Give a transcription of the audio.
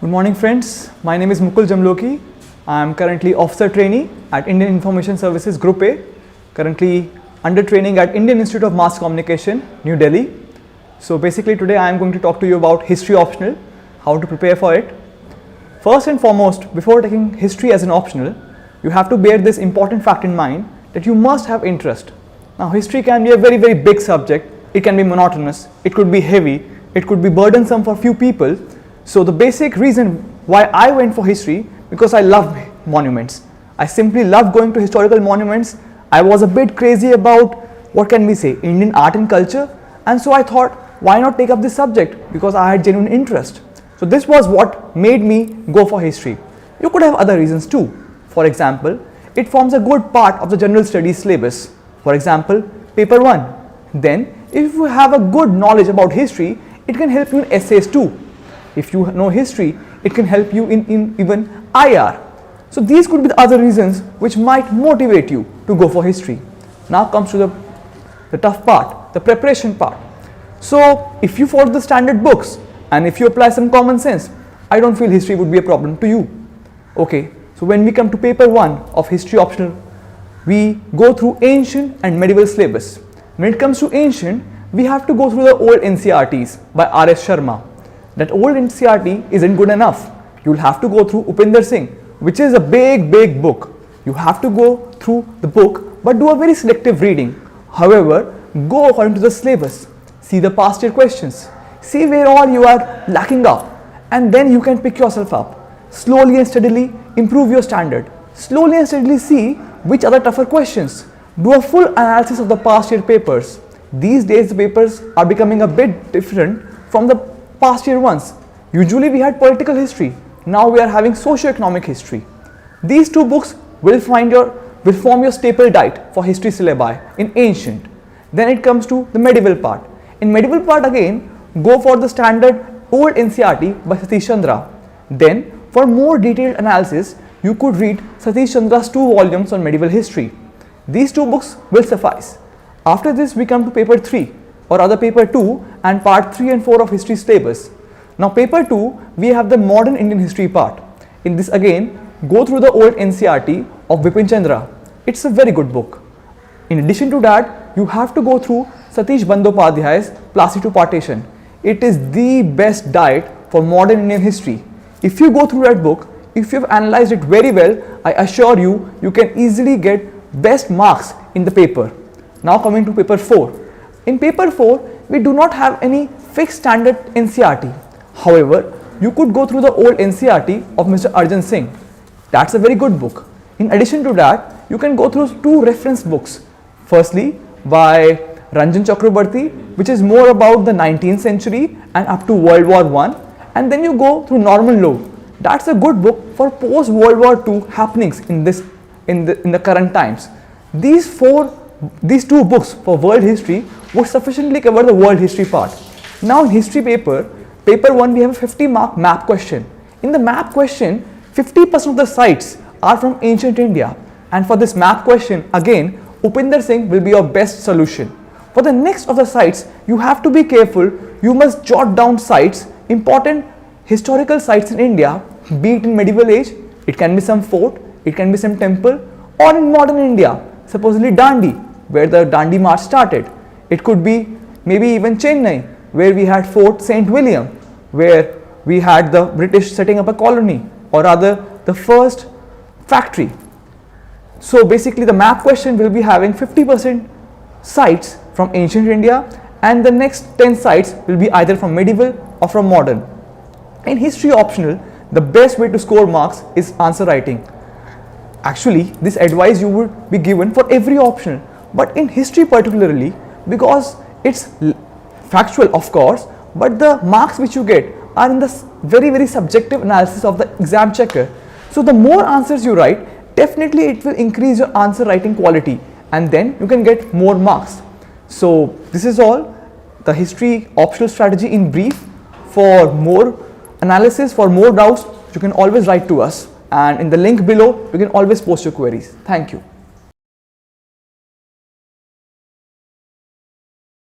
Good morning friends, my name is Mukul Jamloki. I am currently officer trainee at Indian Information Services Group A, currently under training at Indian Institute of Mass Communication, New Delhi. So basically today I am going to talk to you about history optional, how to prepare for it. First and foremost, before taking history as an optional, you have to bear this important fact in mind that you must have interest. Now history can be a very big subject, it can be monotonous, it could be heavy, it could be burdensome for few people. So the basic reason why I went for history, because I love monuments. I simply love going to historical monuments. I was a bit crazy about, what can we say, Indian art and culture, and so I thought, why not take up this subject, because I had genuine interest. So this was what made me go for history. You could have other reasons too. For example, it forms a good part of the general studies syllabus. For example, paper 1. Then if you have a good knowledge about history, it can help you in essays too. If you know history, it can help you in even IR. So these could be the other reasons which might motivate you to go for history. Now comes to the tough part, the preparation part. So if you follow the standard books and if you apply some common sense, I don't feel history would be a problem to you. Okay, so when we come to paper 1 of history optional, we go through ancient and medieval syllabus. When it comes to ancient, we have to go through the old NCRTs by R.S. Sharma. That old NCRT isn't good enough. You'll have to go through Upinder Singh, which is a big book. You have to go through the book but do a very selective reading. However, go according to the syllabus. See the past year questions. See where all you are lacking up, and then you can pick yourself up. Slowly and steadily improve your standard. Slowly and steadily see which are the tougher questions. Do a full analysis of the past year papers. These days the papers are becoming a bit different from the past year ones. Usually we had political history. Now we are having socio-economic history. These two books will form your staple diet for history syllabi in ancient. Then it comes to the medieval part. In medieval part again, go for the standard old NCRT by Satish Chandra. Then for more detailed analysis, you could read Satish Chandra's 2 volumes on medieval history. These 2 books will suffice. After this we come to paper 3 or other paper 2 and part 3 and 4 of history syllabus. Now paper 2 we have the modern Indian history part. In this again go through the old NCRT of Bipin Chandra. It's a very good book. In addition to that, you have to go through Satish Bandyopadhyay's Placitu Partition. It is the best diet for modern Indian history. If you go through that book, if you have analyzed it very well, I assure you, you can easily get best marks in the paper. Now coming to paper 4. In paper 4, we do not have any fixed standard NCRT. However, you could go through the old NCRT of Mr. Arjan Singh. That's a very good book. In addition to that, you can go through 2 reference books. Firstly, by Ranjan Chakrabarty, which is more about the 19th century and up to World War I. And then you go through Norman Lowe. That's a good book for post-World War II happenings in the current times. These 2 books for world history would sufficiently cover the world history part. Now in history paper 1 we have a 50-mark map question. In the map question, 50% of the sites are from ancient India, and for this map question again Upinder Singh will be your best solution. For the next of the sites, you have to be careful. You must jot down sites, important historical sites in India, be it in medieval age, it can be some fort, it can be some temple, or in modern India, supposedly Dandi, where the Dandi March started. It could be maybe even Chennai, where we had Fort St. William, where we had the British setting up a colony, or rather the first factory. So basically the map question will be having 50% sites from ancient India, and the next 10 sites will be either from medieval or from modern. In history optional, the best way to score marks is answer writing. Actually, this advice you would be given for every optional, but in history particularly, because it's factual of course, but the marks which you get are in the very subjective analysis of the exam checker. So the more answers you write, definitely it will increase your answer writing quality, and then you can get more marks. So this is all the history optional strategy in brief. For more analysis, for more doubts, you can always write to us, and in the link below you can always post your queries. Thank you.